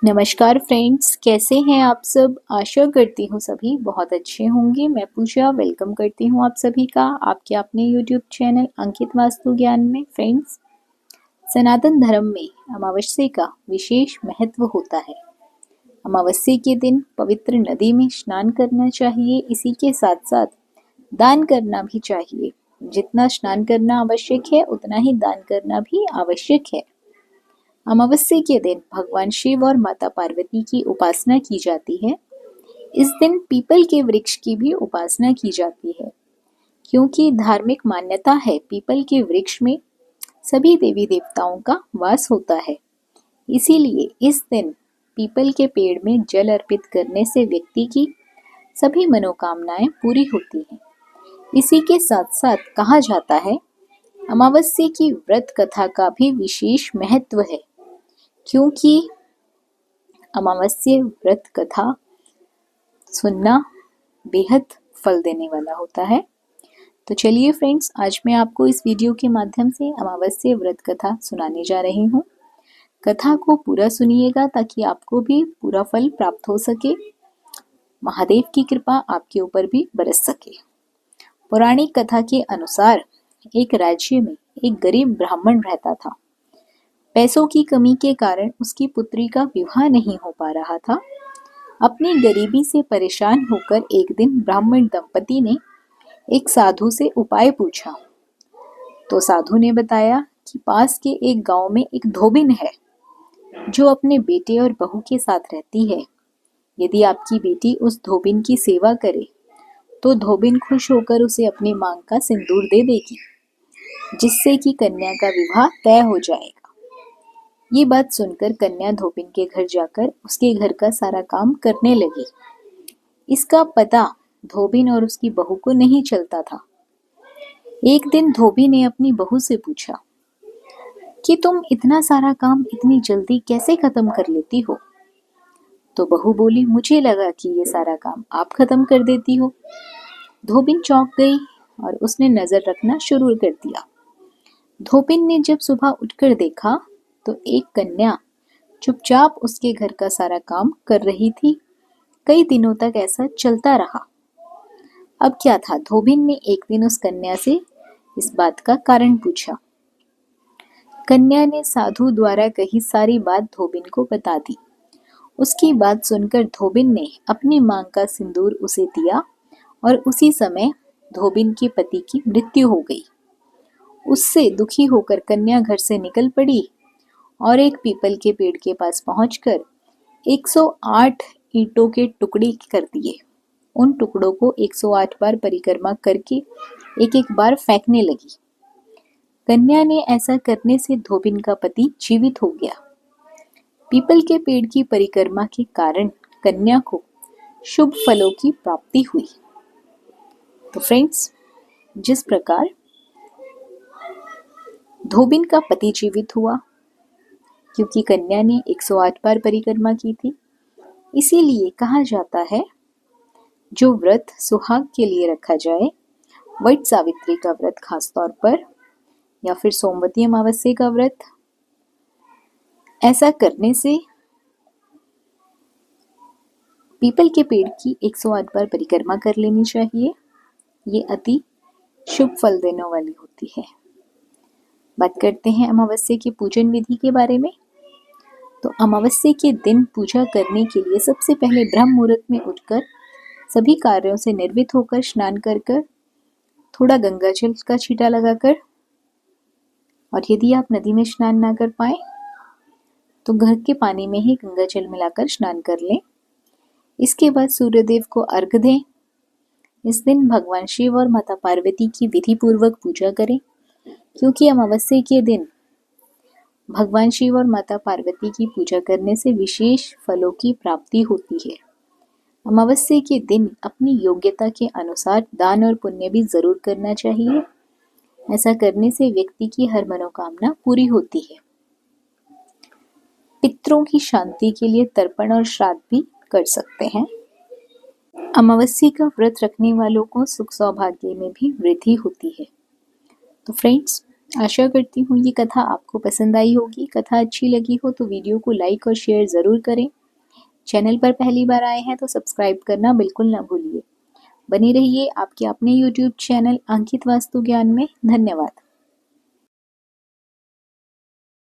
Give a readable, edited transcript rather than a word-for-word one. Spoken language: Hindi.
नमस्कार फ्रेंड्स, कैसे हैं आप सब। आशा करती हूँ सभी बहुत अच्छे होंगे। मैं पूजा वेलकम करती हूँ आप सभी का आपके अपने यूट्यूब चैनल अंकित वास्तु ज्ञान में। फ्रेंड्स, सनातन धर्म में अमावस्या का विशेष महत्व होता है। अमावस्या के दिन पवित्र नदी में स्नान करना चाहिए। इसी के साथ साथ दान करना भी चाहिए। जितना स्नान करना आवश्यक है उतना ही दान करना भी आवश्यक है। अमावस्या के दिन भगवान शिव और माता पार्वती की उपासना की जाती है। इस दिन पीपल के वृक्ष की भी उपासना की जाती है, क्योंकि धार्मिक मान्यता है पीपल के वृक्ष में सभी देवी देवताओं का वास होता है। इसीलिए इस दिन पीपल के पेड़ में जल अर्पित करने से व्यक्ति की सभी मनोकामनाएं पूरी होती हैं। इसी के साथ साथ कहा जाता है अमावस्या की व्रत कथा का भी विशेष महत्व है, क्योंकि अमावस्या व्रत कथा सुनना बेहद फल देने वाला होता है। तो चलिए फ्रेंड्स, आज मैं आपको इस वीडियो के माध्यम से अमावस्या व्रत कथा सुनाने जा रही हूँ। कथा को पूरा सुनिएगा ताकि आपको भी पूरा फल प्राप्त हो सके, महादेव की कृपा आपके ऊपर भी बरस सके। पौराणिक कथा के अनुसार एक राज्य में एक गरीब ब्राह्मण रहता था। पैसों की कमी के कारण उसकी पुत्री का विवाह नहीं हो पा रहा था। अपनी गरीबी से परेशान होकर एक दिन ब्राह्मण दंपति ने एक साधु से उपाय पूछा। तो साधु ने बताया कि पास के एक गांव में एक धोबिन है जो अपने बेटे और बहू के साथ रहती है। यदि आपकी बेटी उस धोबिन की सेवा करे तो धोबिन खुश होकर उसे अपनी मांग का सिंदूर दे देगी, जिससे कि कन्या का विवाह तय हो जाएगा। ये बात सुनकर कन्या धोबिन के घर जाकर उसके घर का सारा काम करने लगी। इसका पता धोबिन और उसकी बहू को नहीं चलता था। एक दिन धोबी ने अपनी बहू से पूछा कि तुम इतना सारा काम इतनी जल्दी कैसे खत्म कर लेती हो। तो बहू बोली, मुझे लगा कि ये सारा काम आप खत्म कर देती हो। धोबिन चौंक गई और उसने नजर रखना शुरू कर दिया। धोबिन ने जब सुबह उठकर देखा तो एक कन्या चुपचाप उसके घर का सारा काम कर रही थी। कई दिनों तक ऐसा चलता रहा। अब क्या था, धोबिन ने एक दिन उस कन्या से इस बात का कारण पूछा। कन्या ने साधु द्वारा कही सारी बात धोबिन को बता दी। उसकी बात सुनकर धोबिन ने अपनी मांग का सिंदूर उसे दिया और उसी समय धोबिन के पति की मृत्यु हो गई। उससे दुखी होकर कन्या घर से निकल पड़ी और एक पीपल के पेड़ के पास पहुंचकर 108 ईंटों के टुकड़े कर दिए। उन टुकड़ों को 108 बार परिक्रमा करके एक एक बार फेंकने लगी। कन्या ने ऐसा करने से धोबिन का पति जीवित हो गया। पीपल के पेड़ की परिक्रमा के कारण कन्या को शुभ फलों की प्राप्ति हुई। तो फ्रेंड्स, जिस प्रकार धोबिन का पति जीवित हुआ क्योंकि कन्या ने 108 बार परिक्रमा की थी, इसीलिए कहा जाता है जो व्रत सुहाग के लिए रखा जाए, वट सावित्री का व्रत खास तौर पर, या फिर सोमवती अमावस्या का व्रत, ऐसा करने से पीपल के पेड़ की 108 बार परिक्रमा कर लेनी चाहिए। ये अति शुभ फल देने वाली होती है। बात करते हैं अमावस्या के पूजन विधि के बारे में। तो अमावस्या के दिन पूजा करने के लिए सबसे पहले ब्रह्म मुहूर्त में उठकर सभी कार्यों से निर्वित होकर स्नान कर थोड़ा गंगा जल का छींटा लगाकर, और यदि आप नदी में स्नान ना कर पाए तो घर के पानी में ही गंगा जल मिलाकर स्नान कर लें। इसके बाद सूर्यदेव को अर्घ दें। इस दिन भगवान शिव और माता पार्वती की विधि पूर्वक पूजा करें, क्योंकि अमावस्या के दिन भगवान शिव और माता पार्वती की पूजा करने से विशेष फलों की प्राप्ति होती है। अमावस्या के दिन अपनी योग्यता के अनुसार दान और पुण्य भी जरूर करना चाहिए। ऐसा करने से व्यक्ति की हर मनोकामना पूरी होती है। पितरों की शांति के लिए तर्पण और श्राद्ध भी कर सकते हैं। अमावस्या का व्रत रखने वालों को सुख सौभाग्य में भी वृद्धि होती है। तो फ्रेंड्स, आशा करती हूँ ये कथा आपको पसंद आई होगी। कथा अच्छी लगी हो तो वीडियो को लाइक और शेयर ज़रूर करें। चैनल पर पहली बार आए हैं तो सब्सक्राइब करना बिल्कुल ना भूलिए। बने रहिए आपके अपने यूट्यूब चैनल अंकित वास्तु ज्ञान में। धन्यवाद।